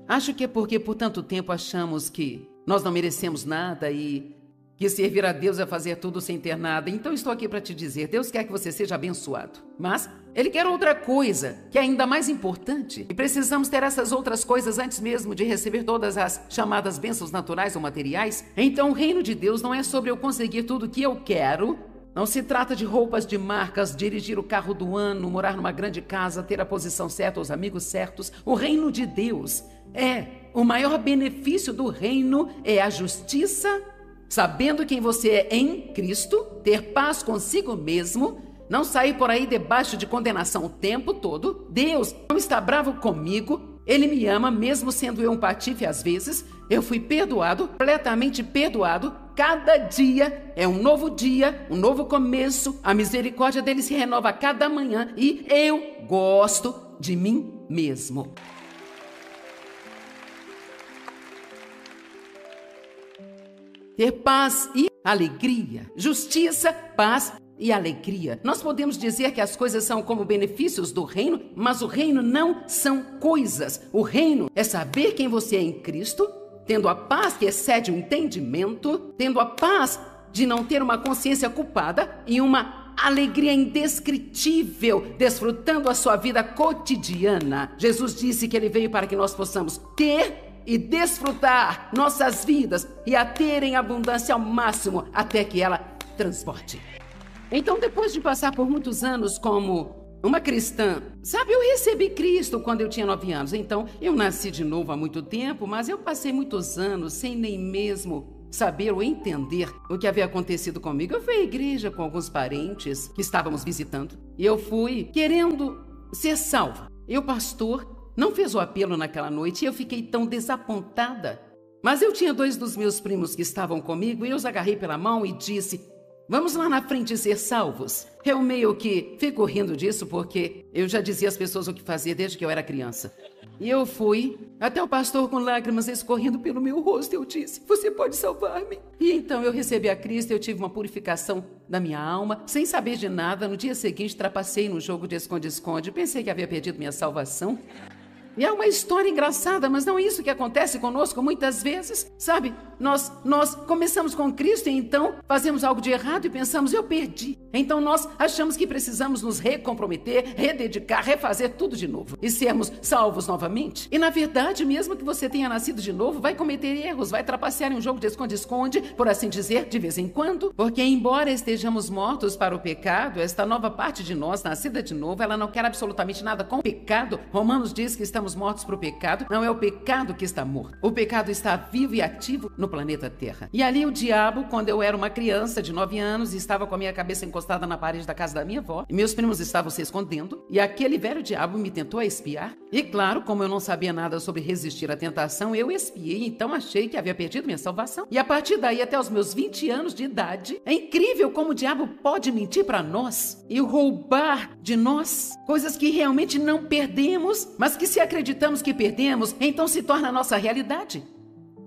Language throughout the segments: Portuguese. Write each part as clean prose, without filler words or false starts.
Acho que é porque por tanto tempo achamos que nós não merecemos nada e que servir a Deus é fazer tudo sem ter nada. Então estou aqui para te dizer, Deus quer que você seja abençoado. Mas Ele quer outra coisa, que é ainda mais importante. E precisamos ter essas outras coisas antes mesmo de receber todas as chamadas bênçãos naturais ou materiais. Então o reino de Deus não é sobre eu conseguir tudo o que eu quero. Não se trata de roupas de marcas, dirigir o carro do ano, morar numa grande casa, ter a posição certa, os amigos certos. O reino de Deus o maior benefício do reino é a justiça, sabendo quem você é em Cristo, ter paz consigo mesmo, não sair por aí debaixo de condenação o tempo todo. Deus não está bravo comigo, Ele me ama, mesmo sendo eu um patife às vezes. Eu fui perdoado, completamente perdoado. Cada dia é um novo dia, um novo começo. A misericórdia dele se renova a cada manhã e eu gosto de mim mesmo. Ter paz e alegria, justiça, paz e alegria. Nós podemos dizer que as coisas são como benefícios do reino, mas o reino não são coisas. O reino é saber quem você é em Cristo, tendo a paz que excede o entendimento, tendo a paz de não ter uma consciência culpada e uma alegria indescritível, desfrutando a sua vida cotidiana. Jesus disse que Ele veio para que nós possamos ter e desfrutar nossas vidas e a ter em abundância ao máximo até que ela transborde. Então, depois de passar por muitos anos como uma cristã, sabe, eu recebi Cristo quando eu tinha 9 anos. Então, eu nasci de novo há muito tempo, mas eu passei muitos anos sem nem mesmo saber ou entender o que havia acontecido comigo. Eu fui à igreja com alguns parentes que estávamos visitando e eu fui querendo ser salva. E o pastor não fez o apelo naquela noite e eu fiquei tão desapontada. Mas eu tinha 2 dos meus primos que estavam comigo e eu os agarrei pela mão e disse: vamos lá na frente ser salvos. Eu meio que fico rindo disso porque eu já dizia às pessoas o que fazer desde que eu era criança. E eu fui até o pastor com lágrimas escorrendo pelo meu rosto. Eu disse: você pode salvar-me? E então eu recebi a Cristo, eu tive uma purificação da minha alma, sem saber de nada. No dia seguinte trapacei no jogo de esconde-esconde, pensei que havia perdido minha salvação. E é uma história engraçada, mas não é isso que acontece conosco muitas vezes, sabe? Nós começamos com Cristo e então fazemos algo de errado e pensamos: eu perdi. Então nós achamos que precisamos nos recomprometer, rededicar, refazer tudo de novo e sermos salvos novamente. E na verdade, mesmo que você tenha nascido de novo, vai cometer erros, vai trapacear em um jogo de esconde-esconde, por assim dizer, de vez em quando. Porque embora estejamos mortos para o pecado, esta nova parte de nós, nascida de novo, ela não quer absolutamente nada com o pecado. Romanos diz que estamos mortos para o pecado. Não é o pecado que está morto. O pecado está vivo e ativo no planeta Terra. E ali o diabo, quando eu era uma criança de 9 anos e estava com a minha cabeça encostada na parede da casa da minha avó, e meus primos estavam se escondendo, e aquele velho diabo me tentou espiar. E claro, como eu não sabia nada sobre resistir à tentação, eu espiei, então achei que havia perdido minha salvação. E a partir daí, até os meus 20 anos de idade, é incrível como o diabo pode mentir para nós e roubar de nós coisas que realmente não perdemos, mas que se acreditamos que perdemos, então se torna a nossa realidade.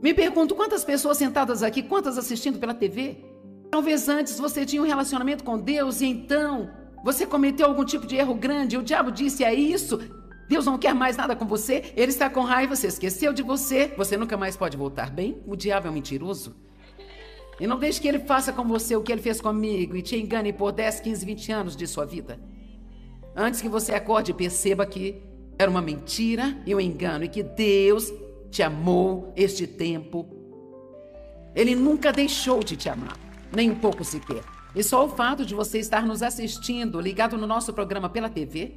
Me pergunto quantas pessoas sentadas aqui, quantas assistindo pela TV. Talvez antes você tinha um relacionamento com Deus e então você cometeu algum tipo de erro grande. O diabo disse: é isso, Deus não quer mais nada com você, Ele está com raiva, você esqueceu de você, você nunca mais pode voltar bem. O diabo é um mentiroso. E não deixe que ele faça com você o que ele fez comigo e te engane por 10, 15, 20 anos de sua vida. Antes que você acorde, perceba que era uma mentira e um engano e que Deus te amou este tempo. Ele nunca deixou de te amar, nem um pouco sequer. E só o fato de você estar nos assistindo, ligado no nosso programa pela TV,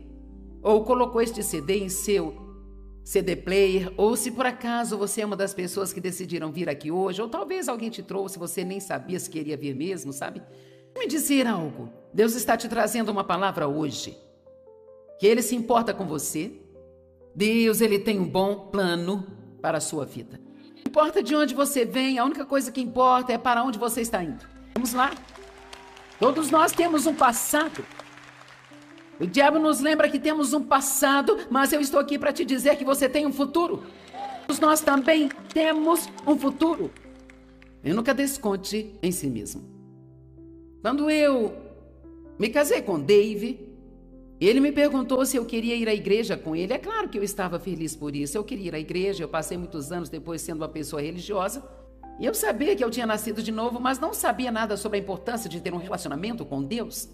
ou colocou este CD em seu CD player, ou se por acaso você é uma das pessoas que decidiram vir aqui hoje, ou talvez alguém te trouxe, você nem sabia se queria vir mesmo, sabe? Me dizer algo. Deus está te trazendo uma palavra hoje, que Ele se importa com você. Deus, Ele tem um bom plano para a sua vida. Não importa de onde você vem, a única coisa que importa é para onde você está indo. Vamos lá. Todos nós temos um passado. O diabo nos lembra que temos um passado, mas eu estou aqui para te dizer que você tem um futuro. Todos nós também temos um futuro. E nunca desconte em si mesmo. Quando eu me casei com Dave, Ele me perguntou se eu queria ir à igreja com ele. É claro que eu estava feliz por isso. Eu queria ir à igreja, eu passei muitos anos depois sendo uma pessoa religiosa. E eu sabia que eu tinha nascido de novo, mas não sabia nada sobre a importância de ter um relacionamento com Deus.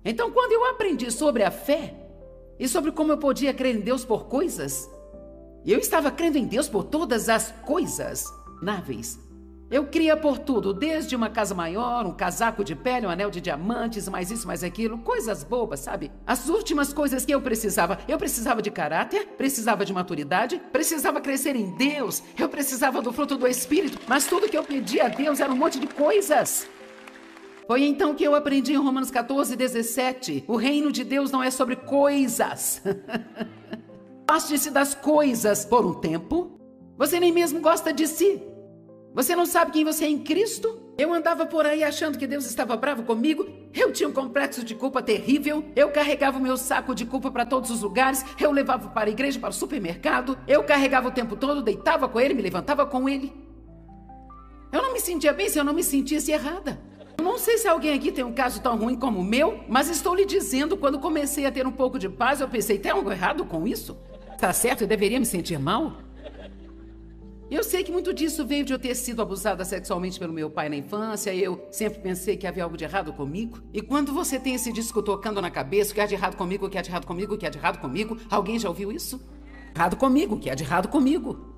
Então, quando eu aprendi sobre a fé e sobre como eu podia crer em Deus por coisas, eu estava crendo em Deus por todas as coisas náveis. Eu cria por tudo, desde uma casa maior, um casaco de pele, um anel de diamantes, mais isso, mais aquilo, coisas bobas, sabe? As últimas coisas que eu precisava de caráter, precisava de maturidade, precisava crescer em Deus, eu precisava do fruto do Espírito, mas tudo que eu pedia a Deus era um monte de coisas. Foi então que eu aprendi em Romanos 14:17, o reino de Deus não é sobre coisas. Afaste-se das coisas por um tempo, você nem mesmo gosta de si. Você não sabe quem você é em Cristo? Eu andava por aí achando que Deus estava bravo comigo. Eu tinha um complexo de culpa terrível. Eu carregava o meu saco de culpa para todos os lugares. Eu levava para a igreja, para o supermercado. Eu carregava o tempo todo, deitava com ele, me levantava com ele. Eu não me sentia bem se eu não me sentisse errada. Eu não sei se alguém aqui tem um caso tão ruim como o meu, mas estou lhe dizendo, quando comecei a ter um pouco de paz, eu pensei, tem algo errado com isso? Está certo, eu deveria me sentir mal? Eu sei que muito disso veio de eu ter sido abusada sexualmente pelo meu pai na infância. Eu sempre pensei que havia algo de errado comigo. E quando você tem esse disco tocando na cabeça, o que há de errado comigo, o que há de errado comigo, o que há de errado comigo, alguém já ouviu isso? Errado comigo, o que há de errado comigo?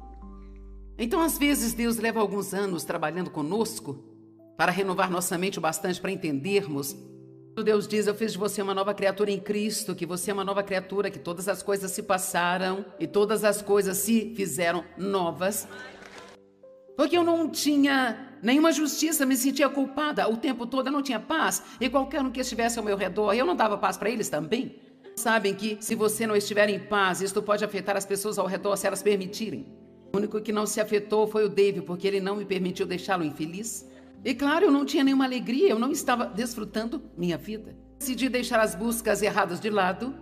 Então, às vezes, Deus leva alguns anos trabalhando conosco para renovar nossa mente o bastante para entendermos. Deus diz, eu fiz de você uma nova criatura em Cristo, que você é uma nova criatura, que todas as coisas se passaram e todas as coisas se fizeram novas. Porque eu não tinha nenhuma justiça, me sentia culpada o tempo todo, eu não tinha paz. E qualquer um que estivesse ao meu redor, eu não dava paz para eles também. Sabem que se você não estiver em paz, isto pode afetar as pessoas ao redor se elas permitirem. O único que não se afetou foi o Dave, porque ele não me permitiu deixá-lo infeliz. E claro, eu não tinha nenhuma alegria, eu não estava desfrutando minha vida. Decidi deixar as buscas erradas de lado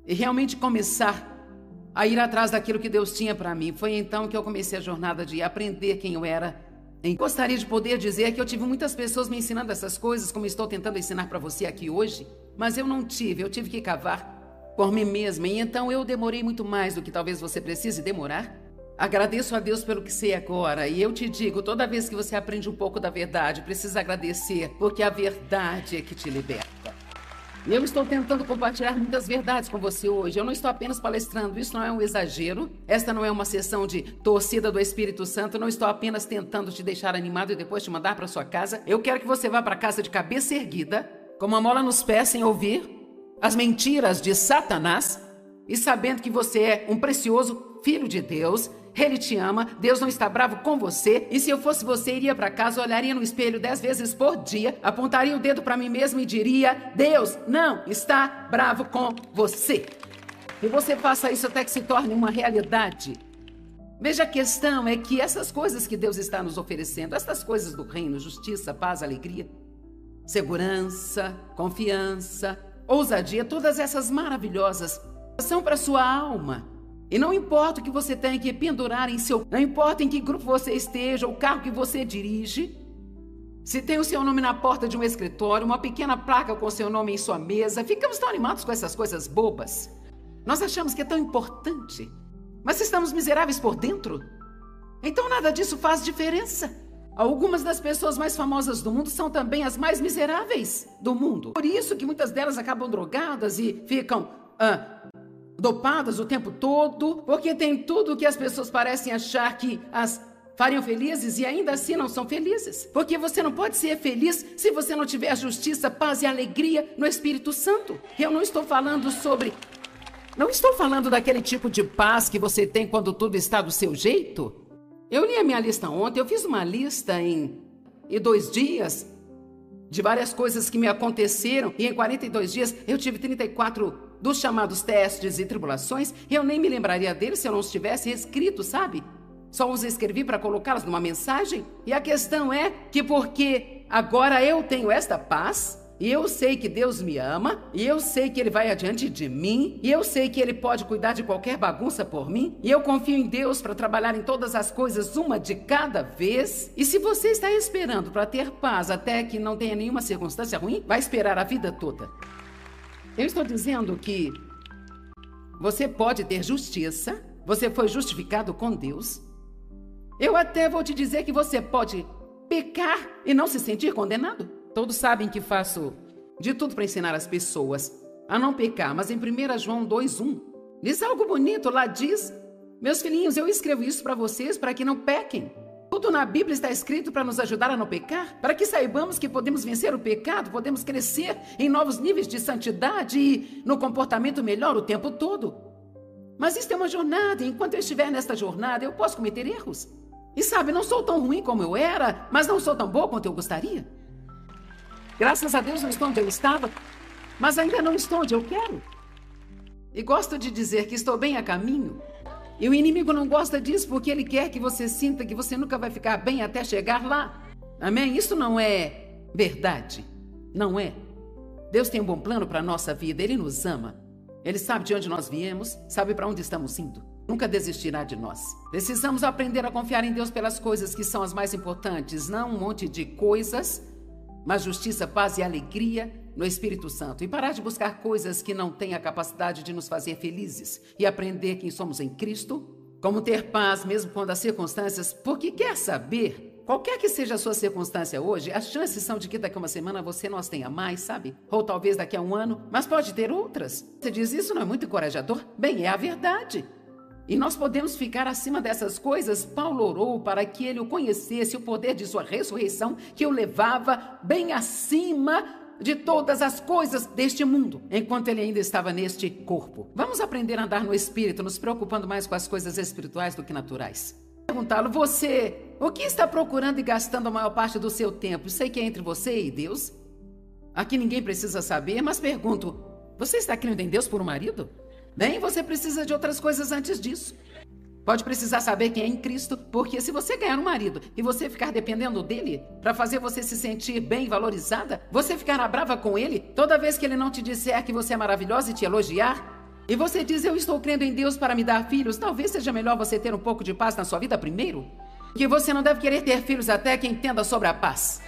e realmente começar a ir atrás daquilo que Deus tinha para mim. Foi então que eu comecei a jornada de aprender quem eu era. Eu gostaria de poder dizer que eu tive muitas pessoas me ensinando essas coisas, como estou tentando ensinar para você aqui hoje, mas eu não tive, eu tive que cavar por mim mesma. E então eu demorei muito mais do que talvez você precise demorar. Agradeço a Deus pelo que sei agora, e eu te digo, toda vez que você aprende um pouco da verdade, precisa agradecer, porque a verdade é que te liberta. Eu estou tentando compartilhar muitas verdades com você hoje. Eu não estou apenas palestrando, isso não é um exagero. Esta não é uma sessão de torcida do Espírito Santo. Eu não estou apenas tentando te deixar animado e depois te mandar para sua casa. Eu quero que você vá para casa de cabeça erguida, com uma mola nos pés, sem ouvir as mentiras de Satanás, e sabendo que você é um precioso filho de Deus. Ele te ama, Deus não está bravo com você. E se eu fosse você, iria para casa, olharia no espelho 10 vezes por dia, apontaria o dedo para mim mesmo e diria, Deus não está bravo com você. E você faça isso até que se torne uma realidade. Veja, a questão é que essas coisas que Deus está nos oferecendo, essas coisas do reino, justiça, paz, alegria, segurança, confiança, ousadia, todas essas maravilhosas, são para sua alma. E não importa o que você tenha que pendurar em seu... Não importa em que grupo você esteja, o carro que você dirige. Se tem o seu nome na porta de um escritório, uma pequena placa com seu nome em sua mesa. Ficamos tão animados com essas coisas bobas. Nós achamos que é tão importante. Mas estamos miseráveis por dentro. Então nada disso faz diferença. Algumas das pessoas mais famosas do mundo são também as mais miseráveis do mundo. Por isso que muitas delas acabam drogadas e ficam... dopadas o tempo todo, porque tem tudo que as pessoas parecem achar que as fariam felizes e ainda assim não são felizes. Porque você não pode ser feliz se você não tiver justiça, paz e alegria no Espírito Santo. Eu não estou falando sobre... Não estou falando daquele tipo de paz que você tem quando tudo está do seu jeito. Eu li a minha lista ontem, eu fiz uma lista em 2 dias de várias coisas que me aconteceram, e em 42 dias eu tive 34 dos chamados testes e tribulações. Eu nem me lembraria deles se eu não os tivesse escrito, sabe? Só os escrevi para colocá-las numa mensagem. E a questão é que porque agora eu tenho esta paz, e eu sei que Deus me ama, e eu sei que Ele vai adiante de mim, e eu sei que Ele pode cuidar de qualquer bagunça por mim, e eu confio em Deus para trabalhar em todas as coisas, uma de cada vez. E se você está esperando para ter paz até que não tenha nenhuma circunstância ruim, vai esperar a vida toda. Eu estou dizendo que você pode ter justiça, você foi justificado com Deus. Eu até vou te dizer que você pode pecar e não se sentir condenado. Todos sabem que faço de tudo para ensinar as pessoas a não pecar, mas em 1 João 2:1 diz algo bonito, lá diz: meus filhinhos, eu escrevo isso para vocês para que não pequem. Tudo na Bíblia está escrito para nos ajudar a não pecar, para que saibamos que podemos vencer o pecado, podemos crescer em novos níveis de santidade e no comportamento melhor o tempo todo. Mas isso é uma jornada, e enquanto eu estiver nesta jornada, eu posso cometer erros. E sabe, não sou tão ruim como eu era, mas não sou tão boa quanto eu gostaria. Graças a Deus não estou onde eu estava, mas ainda não estou onde eu quero. E gosto de dizer que estou bem a caminho. E o inimigo não gosta disso porque ele quer que você sinta que você nunca vai ficar bem até chegar lá. Amém? Isso não é verdade. Não é. Deus tem um bom plano para a nossa vida. Ele nos ama. Ele sabe de onde nós viemos, sabe para onde estamos indo. Nunca desistirá de nós. Precisamos aprender a confiar em Deus pelas coisas que são as mais importantes, não um monte de coisas, mas justiça, paz e alegria no Espírito Santo. E parar de buscar coisas que não têm a capacidade de nos fazer felizes. E aprender quem somos em Cristo, como ter paz mesmo quando as circunstâncias... Porque quer saber, qualquer que seja a sua circunstância hoje, as chances são de que daqui a uma semana você não as tenha mais, sabe? Ou talvez daqui a um ano, mas pode ter outras. Você diz, isso não é muito encorajador? Bem, é a verdade. E nós podemos ficar acima dessas coisas. Paulo orou para que ele o conhecesse, o poder de sua ressurreição, que o levava bem acima de todas as coisas deste mundo, enquanto ele ainda estava neste corpo. Vamos aprender a andar no Espírito, nos preocupando mais com as coisas espirituais do que naturais. Perguntá-lo, você, o que está procurando e gastando a maior parte do seu tempo? Sei que é entre você e Deus. Aqui ninguém precisa saber, mas pergunto, você está crendo em Deus por um marido? Bem, você precisa de outras coisas antes disso. Pode precisar saber quem é em Cristo, porque se você ganhar um marido e você ficar dependendo dele para fazer você se sentir bem valorizada, você ficará brava com ele toda vez que ele não te disser que você é maravilhosa e te elogiar. E você diz, eu estou crendo em Deus para me dar filhos. Talvez seja melhor você ter um pouco de paz na sua vida primeiro. Que você não deve querer ter filhos até que entenda sobre a paz.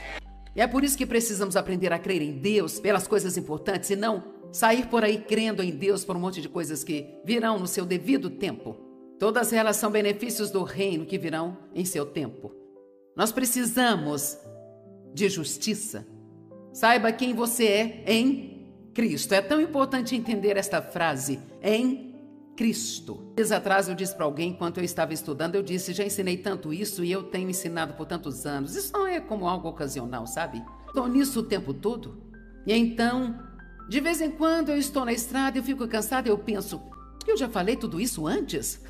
E é por isso que precisamos aprender a crer em Deus pelas coisas importantes e não sair por aí crendo em Deus por um monte de coisas que virão no seu devido tempo. Todas elas são benefícios do reino que virão em seu tempo. Nós precisamos de justiça. Saiba quem você é em Cristo. É tão importante entender esta frase, em Cristo. Dias atrás eu disse para alguém, enquanto eu estava estudando, eu disse, já ensinei tanto isso e eu tenho ensinado por tantos anos. Isso não é como algo ocasional, sabe? Estou nisso o tempo todo. E então, de vez em quando eu estou na estrada, eu fico cansada e eu penso, eu já falei tudo isso antes?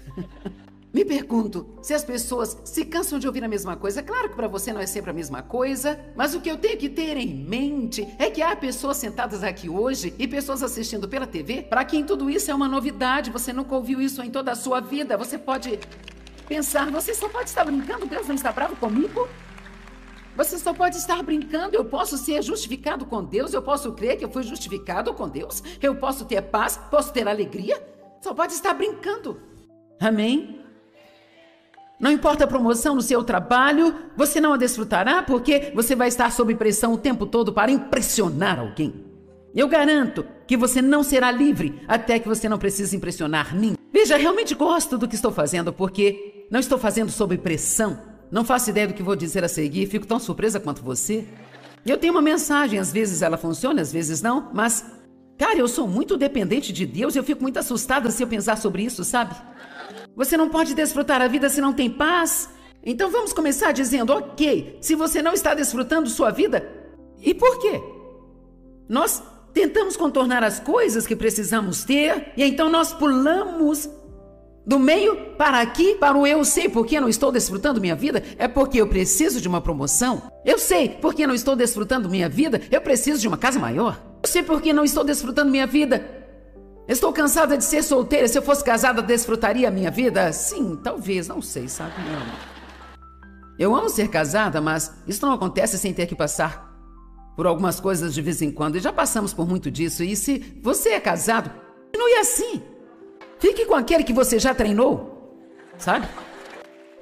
Me pergunto se as pessoas se cansam de ouvir a mesma coisa. Claro que para você não é sempre a mesma coisa, mas o que eu tenho que ter em mente é que há pessoas sentadas aqui hoje e pessoas assistindo pela TV para quem tudo isso é uma novidade. Você nunca ouviu isso em toda a sua vida. Você pode pensar, você só pode estar brincando, Deus não está bravo comigo? Você só pode estar brincando, eu posso ser justificado com Deus, eu posso crer que eu fui justificado com Deus, eu posso ter paz, posso ter alegria. Só pode estar brincando. Amém? Não importa a promoção no seu trabalho, você não a desfrutará porque você vai estar sob pressão o tempo todo para impressionar alguém. Eu garanto que você não será livre até que você não precise impressionar ninguém. Veja, realmente gosto do que estou fazendo porque não estou fazendo sob pressão. Não faço ideia do que vou dizer a seguir, fico tão surpresa quanto você. Eu tenho uma mensagem, às vezes ela funciona, às vezes não, mas... Cara, eu sou muito dependente de Deus e eu fico muito assustada se eu pensar sobre isso, sabe? Você não pode desfrutar a vida se não tem paz. Então vamos começar dizendo, ok, se você não está desfrutando sua vida, e por quê? Nós tentamos contornar as coisas que precisamos ter e então nós pulamos do meio para aqui, para o eu sei porque não estou desfrutando minha vida, é porque eu preciso de uma promoção. Eu sei porque não estou desfrutando minha vida, eu preciso de uma casa maior. Eu sei porque não estou desfrutando minha vida. Estou cansada de ser solteira. Se eu fosse casada, desfrutaria a minha vida? Sim, talvez, não sei, sabe? Não. Eu amo ser casada, mas isso não acontece sem ter que passar por algumas coisas de vez em quando. E já passamos por muito disso. E se você é casado, continue assim. Fique com aquele que você já treinou, sabe?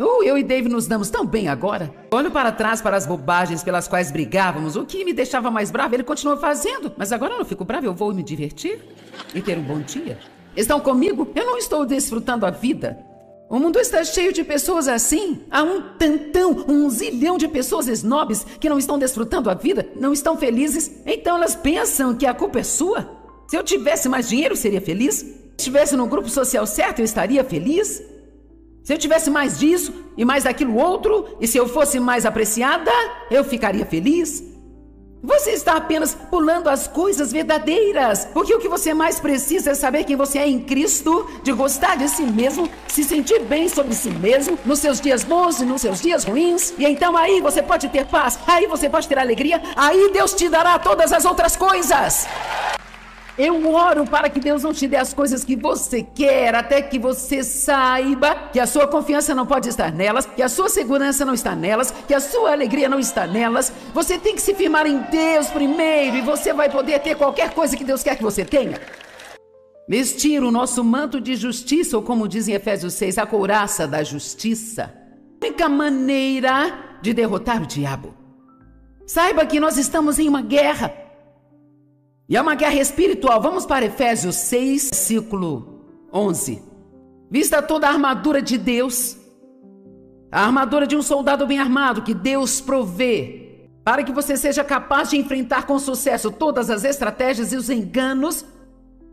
Eu e Dave nos damos tão bem agora. Olho para trás para as bobagens pelas quais brigávamos. O que me deixava mais bravo, ele continua fazendo. Mas agora eu não fico bravo, eu vou me divertir e ter um bom dia. Estão comigo? Eu não estou desfrutando a vida. O mundo está cheio de pessoas assim. Há um zilhão de pessoas snobs que não estão desfrutando a vida, não estão felizes. Então elas pensam que a culpa é sua. Se eu tivesse mais dinheiro, eu seria feliz. Se estivesse no grupo social certo, eu estaria feliz. Se eu tivesse mais disso e mais daquilo outro, e se eu fosse mais apreciada, eu ficaria feliz. Você está apenas pulando as coisas verdadeiras, porque o que você mais precisa é saber quem você é em Cristo, de gostar de si mesmo, se sentir bem sobre si mesmo, nos seus dias bons e nos seus dias ruins, e então aí você pode ter paz, aí você pode ter alegria, aí Deus te dará todas as outras coisas. Eu oro para que Deus não te dê as coisas que você quer, até que você saiba que a sua confiança não pode estar nelas, que a sua segurança não está nelas, que a sua alegria não está nelas. Você tem que se firmar em Deus primeiro e você vai poder ter qualquer coisa que Deus quer que você tenha. Vestir o nosso manto de justiça, ou como diz em Efésios 6, a couraça da justiça. A única maneira de derrotar o diabo. Saiba que nós estamos em uma guerra. E é uma guerra espiritual. Vamos para Efésios 6, versículo 11. Vista toda a armadura de Deus, a armadura de um soldado bem armado que Deus provê, para que você seja capaz de enfrentar com sucesso todas as estratégias e os enganos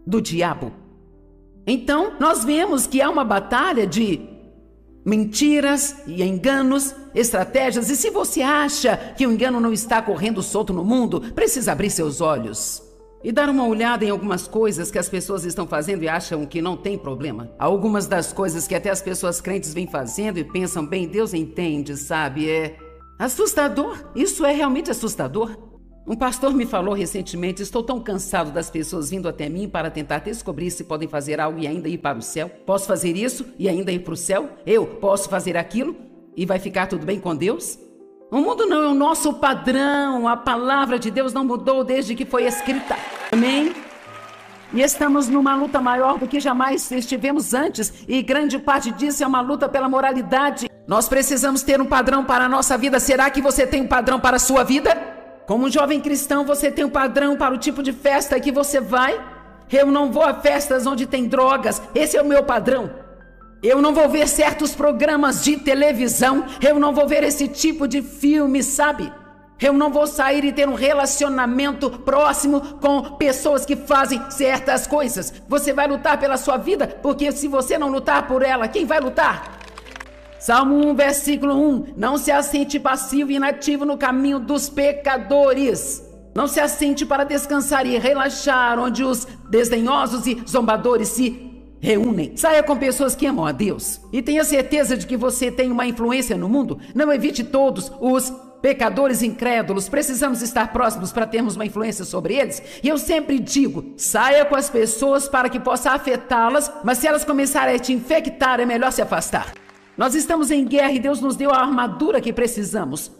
do diabo. Então, nós vemos que há uma batalha de mentiras e enganos, estratégias. E se você acha que o engano não está correndo solto no mundo, precisa abrir seus olhos e dar uma olhada em algumas coisas que as pessoas estão fazendo e acham que não tem problema. Algumas das coisas que até as pessoas crentes vêm fazendo e pensam, bem, Deus entende, sabe? É assustador. Isso é realmente assustador. Um pastor me falou recentemente, estou tão cansado das pessoas vindo até mim para tentar descobrir se podem fazer algo e ainda ir para o céu. Posso fazer isso e ainda ir para o céu? Eu posso fazer aquilo e vai ficar tudo bem com Deus? O mundo não é o nosso padrão. A palavra de Deus não mudou desde que foi escrita. Amém? E estamos numa luta maior do que jamais estivemos antes. E grande parte disso é uma luta pela moralidade. Nós precisamos ter um padrão para a nossa vida. Será que você tem um padrão para a sua vida? Como um jovem cristão, você tem um padrão para o tipo de festa que você vai? Eu não vou a festas onde tem drogas. Esse é o meu padrão. Eu não vou ver certos programas de televisão. Eu não vou ver esse tipo de filme, sabe? Eu não vou sair e ter um relacionamento próximo com pessoas que fazem certas coisas. Você vai lutar pela sua vida, porque se você não lutar por ela, quem vai lutar? Salmo 1, versículo 1. Não se assente passivo e inativo no caminho dos pecadores. Não se assente para descansar e relaxar, onde os desdenhosos e zombadores se reúnem. Saia com pessoas que amam a Deus. E tenha certeza de que você tem uma influência no mundo. Não evite todos os pecadores incrédulos. Precisamos estar próximos para termos uma influência sobre eles. E eu sempre digo, saia com as pessoas para que possa afetá-las, mas se elas começarem a te infectar, é melhor se afastar. Nós estamos em guerra e Deus nos deu a armadura que precisamos.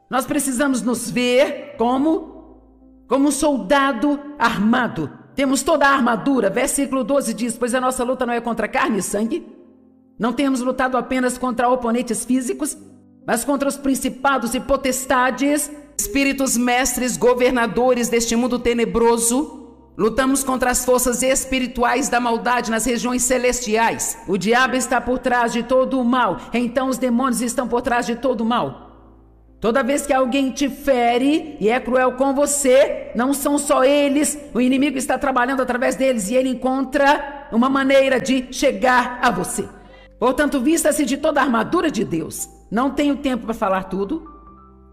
Nós precisamos nos ver como um soldado armado. Temos toda a armadura. Versículo 12 diz, pois a nossa luta não é contra carne e sangue. Não temos lutado apenas contra oponentes físicos, mas contra os principados e potestades, espíritos mestres, governadores deste mundo tenebroso. Lutamos contra as forças espirituais da maldade nas regiões celestiais. O diabo está por trás de todo o mal, então os demônios estão por trás de todo o mal. Toda vez que alguém te fere e é cruel com você, não são só eles, o inimigo está trabalhando através deles e ele encontra uma maneira de chegar a você. Portanto, vista-se de toda a armadura de Deus. Não tenho tempo para falar tudo,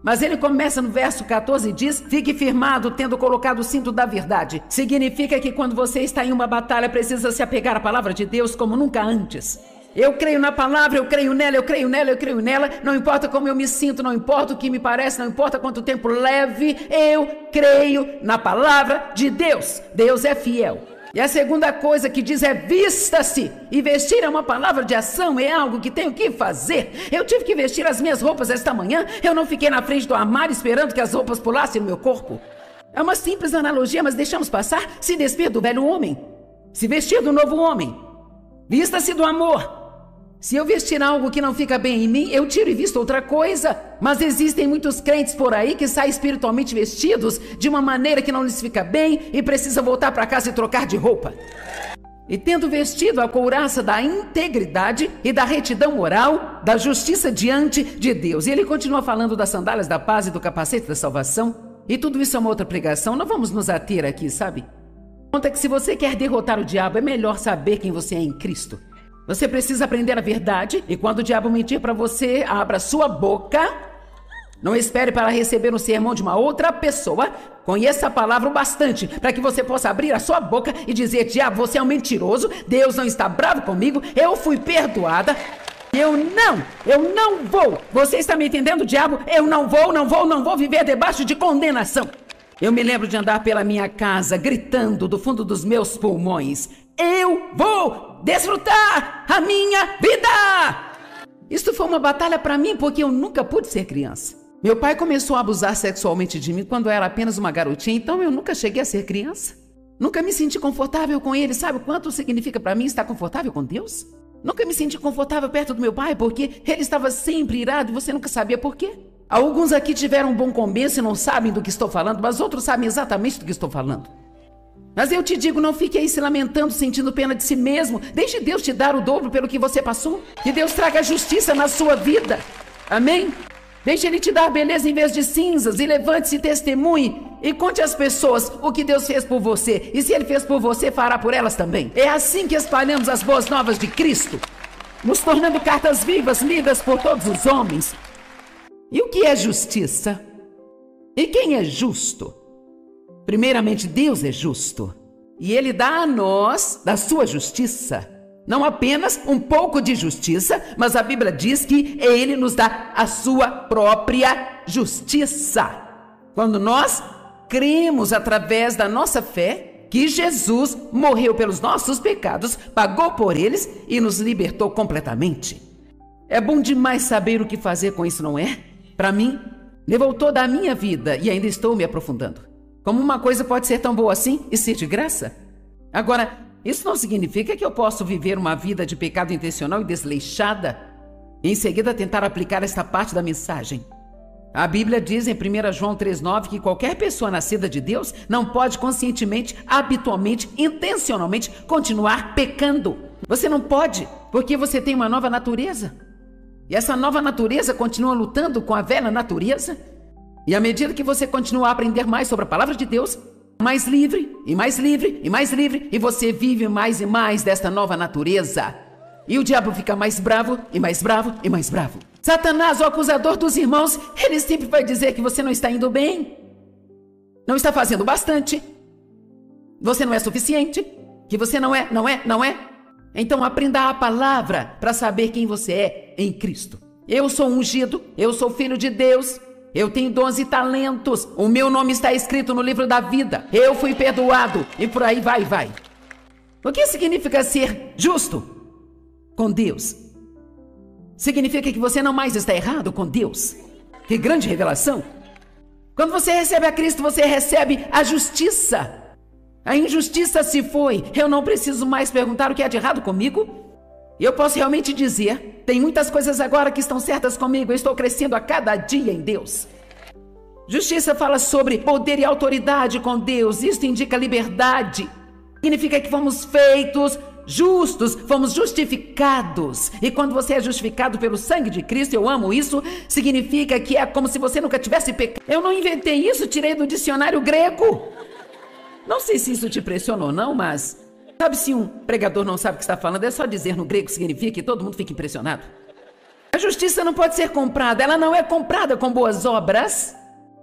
mas ele começa no verso 14 e diz, fique firmado tendo colocado o cinto da verdade. Significa que quando você está em uma batalha, precisa se apegar à palavra de Deus como nunca antes. Eu creio na palavra, eu creio nela, eu creio nela, eu creio nela. Não importa como eu me sinto, não importa o que me parece, não importa quanto tempo leve, eu creio na palavra de Deus. Deus é fiel. E a segunda coisa que diz é vista-se. E vestir é uma palavra de ação, é algo que tenho que fazer. Eu tive que vestir as minhas roupas esta manhã. Eu não fiquei na frente do armário esperando que as roupas pulassem no meu corpo. É uma simples analogia, mas deixamos passar. Se despir do velho homem, se vestir do novo homem. Vista-se do amor. Se eu vestir algo que não fica bem em mim, eu tiro e visto outra coisa. Mas existem muitos crentes por aí que saem espiritualmente vestidos de uma maneira que não lhes fica bem e precisam voltar para casa e trocar de roupa. E tendo vestido a couraça da integridade e da retidão moral, da justiça diante de Deus. E ele continua falando das sandálias da paz e do capacete da salvação. E tudo isso é uma outra pregação, não vamos nos ater aqui, sabe? Conta que se você quer derrotar o diabo, é melhor saber quem você é em Cristo. Você precisa aprender a verdade e quando o diabo mentir para você, abra sua boca. Não espere para receber um sermão de uma outra pessoa. Conheça a palavra o bastante para que você possa abrir a sua boca e dizer: diabo, você é um mentiroso, Deus não está bravo comigo, eu fui perdoada. Eu não vou. Você está me entendendo, diabo? Eu não vou viver debaixo de condenação. Eu me lembro de andar pela minha casa gritando do fundo dos meus pulmões: eu vou desfrutar a minha vida! Isso foi uma batalha para mim porque eu nunca pude ser criança. Meu pai começou a abusar sexualmente de mim quando eu era apenas uma garotinha, então eu nunca cheguei a ser criança. Nunca me senti confortável com ele. Sabe o quanto significa para mim estar confortável com Deus? Nunca me senti confortável perto do meu pai porque ele estava sempre irado e você nunca sabia por quê. Alguns aqui tiveram um bom começo e não sabem do que estou falando, mas outros sabem exatamente do que estou falando. Mas eu te digo, não fique aí se lamentando, sentindo pena de si mesmo. Deixe Deus te dar o dobro pelo que você passou. Que Deus traga justiça na sua vida. Amém? Deixe Ele te dar beleza em vez de cinzas. E levante-se e testemunhe. E conte às pessoas o que Deus fez por você. E se Ele fez por você, fará por elas também. É assim que espalhamos as boas novas de Cristo. Nos tornando cartas vivas, lidas por todos os homens. E o que é justiça? E quem é justo? Primeiramente, Deus é justo. E Ele dá a nós da sua justiça. Não apenas um pouco de justiça, mas a Bíblia diz que Ele nos dá a sua própria justiça. Quando nós cremos através da nossa fé que Jesus morreu pelos nossos pecados, pagou por eles e nos libertou completamente. É bom demais saber o que fazer com isso, não é? Para mim, levou toda a minha vida e ainda estou me aprofundando. Como uma coisa pode ser tão boa assim e ser de graça? Agora, isso não significa que eu posso viver uma vida de pecado intencional e desleixada e em seguida tentar aplicar esta parte da mensagem. A Bíblia diz em 1 João 3,9 que qualquer pessoa nascida de Deus não pode conscientemente, habitualmente, intencionalmente continuar pecando. Você não pode, porque você tem uma nova natureza. E essa nova natureza continua lutando com a velha natureza. E à medida que você continua a aprender mais sobre a palavra de Deus, mais livre, e mais livre, e mais livre, e você vive mais e mais desta nova natureza. E o diabo fica mais bravo, e mais bravo, e mais bravo. Satanás, o acusador dos irmãos, ele sempre vai dizer que você não está indo bem, não está fazendo bastante, você não é suficiente, que você não é. Então aprenda a palavra para saber quem você é em Cristo. Eu sou ungido, eu sou filho de Deus. Eu tenho dons e talentos. O meu nome está escrito no livro da vida. Eu fui perdoado. E por aí vai. O que significa ser justo com Deus? Significa que você não mais está errado com Deus. Que grande revelação. Quando você recebe a Cristo, você recebe a justiça. A injustiça se foi. Eu não preciso mais perguntar o que é de errado comigo. Eu posso realmente dizer, tem muitas coisas agora que estão certas comigo, eu estou crescendo a cada dia em Deus. Justiça fala sobre poder e autoridade com Deus, isso indica liberdade. Significa que fomos feitos justos, fomos justificados. E quando você é justificado pelo sangue de Cristo, eu amo isso, significa que é como se você nunca tivesse pecado. Eu não inventei isso, tirei do dicionário grego. Não sei se isso te impressiona ou não, mas... sabe, se um pregador não sabe o que está falando, é só dizer no grego, significa que todo mundo fica impressionado. A justiça não pode ser comprada, ela não é comprada com boas obras.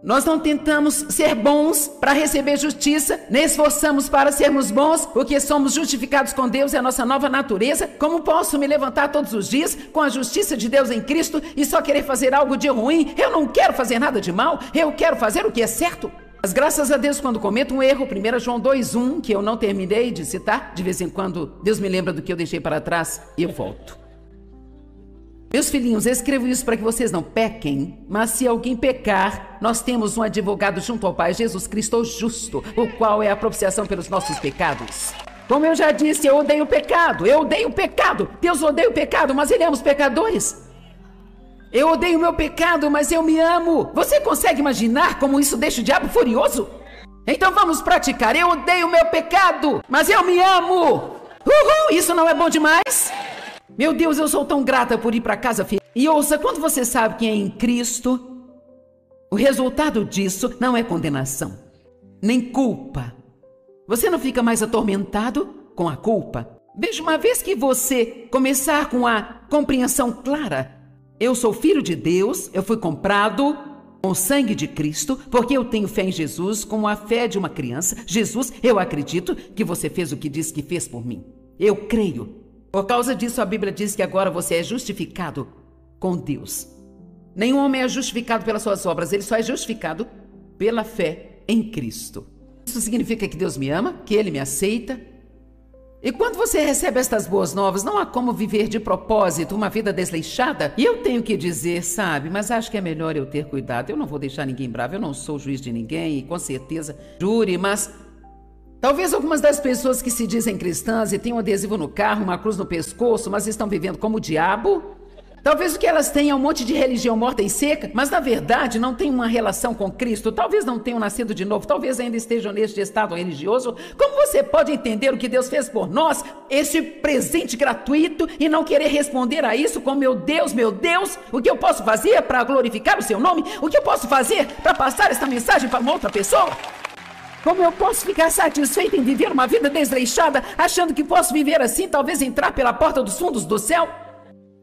Nós não tentamos ser bons para receber justiça, nem esforçamos para sermos bons, porque somos justificados com Deus, é a nossa nova natureza. Como posso me levantar todos os dias com a justiça de Deus em Cristo e só querer fazer algo de ruim? Eu não quero fazer nada de mal, eu quero fazer o que é certo. Mas graças a Deus, quando cometo um erro, 1 João 2,1, que eu não terminei de citar, de vez em quando Deus me lembra do que eu deixei para trás e eu volto. Meus filhinhos, eu escrevo isso para que vocês não pequem, mas se alguém pecar, nós temos um advogado junto ao Pai, Jesus Cristo o justo, o qual é a propiciação pelos nossos pecados. Como eu já disse, eu odeio o pecado. Eu odeio o pecado. Deus odeia o pecado, mas Ele ama os pecadores. Eu odeio o meu pecado, mas eu me amo. Você consegue imaginar como isso deixa o diabo furioso? Então vamos praticar. Eu odeio o meu pecado, mas eu me amo. Uhul! Isso não é bom demais? Meu Deus, eu sou tão grata por ir para casa, filha. E ouça, quando você sabe que é em Cristo, o resultado disso não é condenação, nem culpa. Você não fica mais atormentado com a culpa. Veja, uma vez que você começar com a compreensão clara, eu sou filho de Deus, eu fui comprado com o sangue de Cristo, porque eu tenho fé em Jesus como a fé de uma criança. Jesus, eu acredito que você fez o que disse que fez por mim. Eu creio. Por causa disso, a Bíblia diz que agora você é justificado com Deus. Nenhum homem é justificado pelas suas obras, ele só é justificado pela fé em Cristo. Isso significa que Deus me ama, que Ele me aceita. E quando você recebe estas boas novas, não há como viver de propósito uma vida desleixada. E eu tenho que dizer, sabe, mas acho que é melhor eu ter cuidado. Eu não vou deixar ninguém bravo, eu não sou juiz de ninguém e com certeza júri, mas talvez algumas das pessoas que se dizem cristãs e têm um adesivo no carro, uma cruz no pescoço, mas estão vivendo como o diabo. Talvez o que elas tenham é um monte de religião morta e seca, mas na verdade não tem uma relação com Cristo. Talvez não tenham nascido de novo, talvez ainda estejam neste estado religioso. Como você pode entender o que Deus fez por nós, esse presente gratuito, e não querer responder a isso com meu Deus, o que eu posso fazer para glorificar o seu nome? O que eu posso fazer para passar esta mensagem para uma outra pessoa? Como eu posso ficar satisfeito em viver uma vida desleixada, achando que posso viver assim, talvez entrar pela porta dos fundos do céu?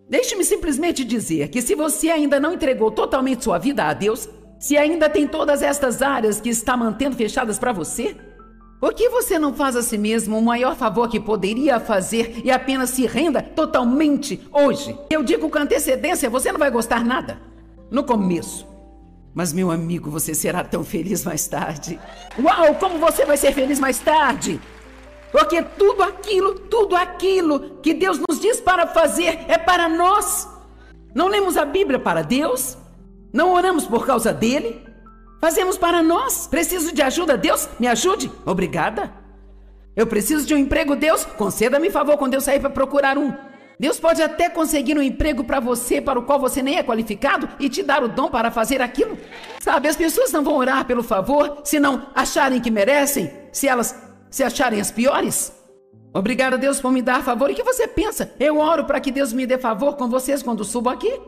Deixe-me simplesmente dizer que se você ainda não entregou totalmente sua vida a Deus, se ainda tem todas estas áreas que está mantendo fechadas para você, por que você não faz a si mesmo o maior favor que poderia fazer e apenas se renda totalmente hoje? Eu digo com antecedência, você não vai gostar nada no começo. Mas, meu amigo, você será tão feliz mais tarde. Uau, como você vai ser feliz mais tarde? Porque tudo aquilo que Deus nos diz para fazer é para nós. Não lemos a Bíblia para Deus? Não oramos por causa dele? Fazemos para nós. Preciso de ajuda, Deus? Me ajude. Obrigada. Eu preciso de um emprego, Deus? Conceda-me favor quando eu sair para procurar um. Deus pode até conseguir um emprego para você, para o qual você nem é qualificado, e te dar o dom para fazer aquilo. Sabe, as pessoas não vão orar pelo favor se não acharem que merecem, se elas se acharem as piores. Obrigada, Deus, por me dar favor. E o que você pensa? Eu oro para que Deus me dê favor com vocês quando subo aqui?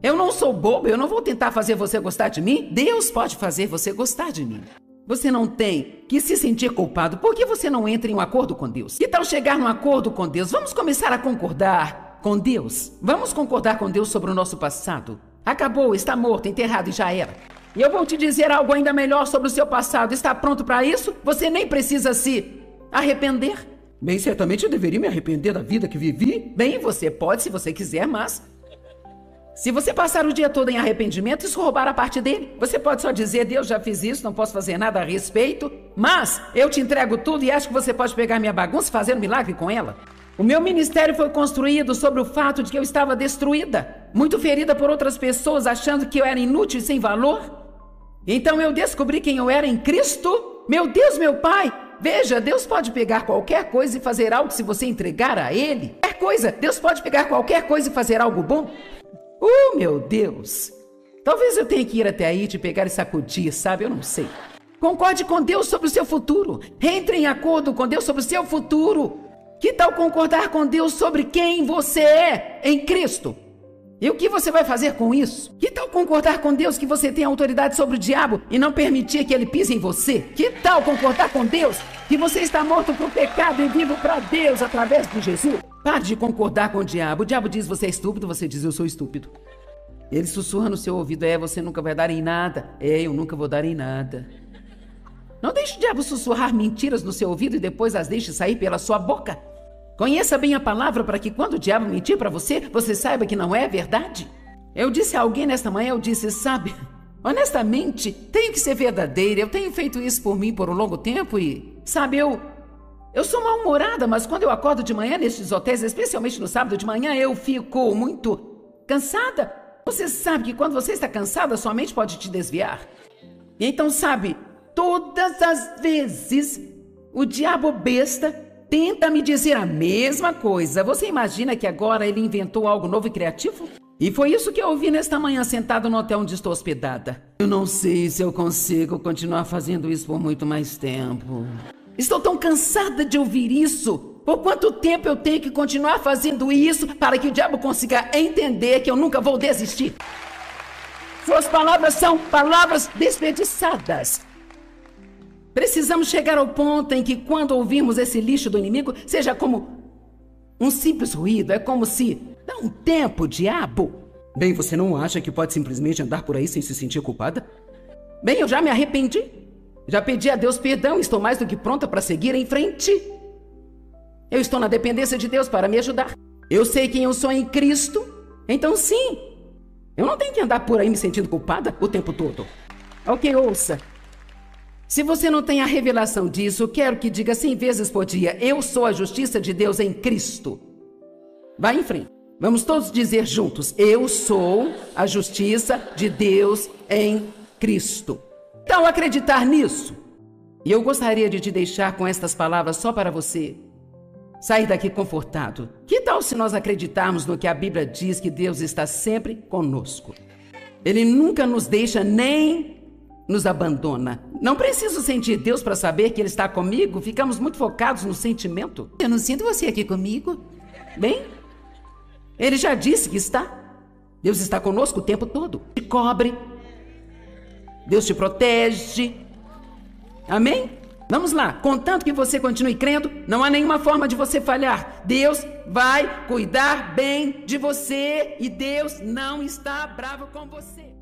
Eu não sou bobo, eu não vou tentar fazer você gostar de mim. Deus pode fazer você gostar de mim. Você não tem que se sentir culpado. Por que você não entra em um acordo com Deus? Que tal chegar num acordo com Deus? Vamos começar a concordar com Deus. Vamos concordar com Deus sobre o nosso passado. Acabou, está morto, enterrado e já era. E eu vou te dizer algo ainda melhor sobre o seu passado. Está pronto para isso? Você nem precisa se arrepender. Bem, certamente eu deveria me arrepender da vida que vivi. Bem, você pode se você quiser, mas se você passar o dia todo em arrependimento, isso roubar a parte dele. Você pode só dizer, Deus, já fiz isso, não posso fazer nada a respeito, mas eu te entrego tudo e acho que você pode pegar minha bagunça e fazer um milagre com ela. O meu ministério foi construído sobre o fato de que eu estava destruída, muito ferida por outras pessoas, achando que eu era inútil e sem valor. Então eu descobri quem eu era em Cristo. Meu Deus, meu Pai! Veja, Deus pode pegar qualquer coisa e fazer algo se você entregar a Ele. Qualquer coisa, Deus pode pegar qualquer coisa e fazer algo bom. Meu Deus! Talvez eu tenha que ir até aí, te pegar e sacudir, sabe? Eu não sei. Concorde com Deus sobre o seu futuro. Entre em acordo com Deus sobre o seu futuro. Que tal concordar com Deus sobre quem você é em Cristo? E o que você vai fazer com isso? Que tal concordar com Deus que você tem autoridade sobre o diabo e não permitir que ele pise em você? Que tal concordar com Deus que você está morto para o pecado e vivo para Deus através de Jesus? Pare de concordar com o diabo. O diabo diz, você é estúpido, você diz, eu sou estúpido. Ele sussurra no seu ouvido, você nunca vai dar em nada. Eu nunca vou dar em nada. Não deixe o diabo sussurrar mentiras no seu ouvido e depois as deixe sair pela sua boca. Conheça bem a palavra para que quando o diabo mentir para você, você saiba que não é verdade. Eu disse a alguém nesta manhã, eu disse, sabe, honestamente, tenho que ser verdadeira. Eu tenho feito isso por mim por um longo tempo e, sabe, eu sou mal-humorada, mas quando eu acordo de manhã nestes hotéis, especialmente no sábado de manhã, eu fico muito cansada. Você sabe que quando você está cansada, sua mente pode te desviar. E então, sabe, todas as vezes o diabo besta tenta me dizer a mesma coisa. Você imagina que agora ele inventou algo novo e criativo? E foi isso que eu ouvi nesta manhã sentado no hotel onde estou hospedada. Eu não sei se eu consigo continuar fazendo isso por muito mais tempo. Estou tão cansada de ouvir isso. Por quanto tempo eu tenho que continuar fazendo isso para que o diabo consiga entender que eu nunca vou desistir? Suas palavras são palavras desperdiçadas. Precisamos chegar ao ponto em que quando ouvirmos esse lixo do inimigo, seja como um simples ruído. É como se... Dá um tempo, diabo. Bem, você não acha que pode simplesmente andar por aí sem se sentir culpada? Bem, eu já me arrependi. Já pedi a Deus perdão, estou mais do que pronta para seguir em frente. Eu estou na dependência de Deus para me ajudar. Eu sei quem eu sou em Cristo. Então sim, eu não tenho que andar por aí me sentindo culpada o tempo todo. Ok, ouça. Se você não tem a revelação disso, quero que diga 100 vezes por dia: eu sou a justiça de Deus em Cristo. Vá em frente. Vamos todos dizer juntos: eu sou a justiça de Deus em Cristo. Então, acreditar nisso. E eu gostaria de te deixar com estas palavras só para você sair daqui confortado. Que tal se nós acreditarmos no que a Bíblia diz, que Deus está sempre conosco? Ele nunca nos deixa nem nos abandona. Não preciso sentir Deus para saber que Ele está comigo. Ficamos muito focados no sentimento. Eu não sinto você aqui comigo. Bem, Ele já disse que está. Deus está conosco o tempo todo. Te cobre. Deus te protege. Amém? Vamos lá. Contanto que você continue crendo, não há nenhuma forma de você falhar. Deus vai cuidar bem de você e Deus não está bravo com você.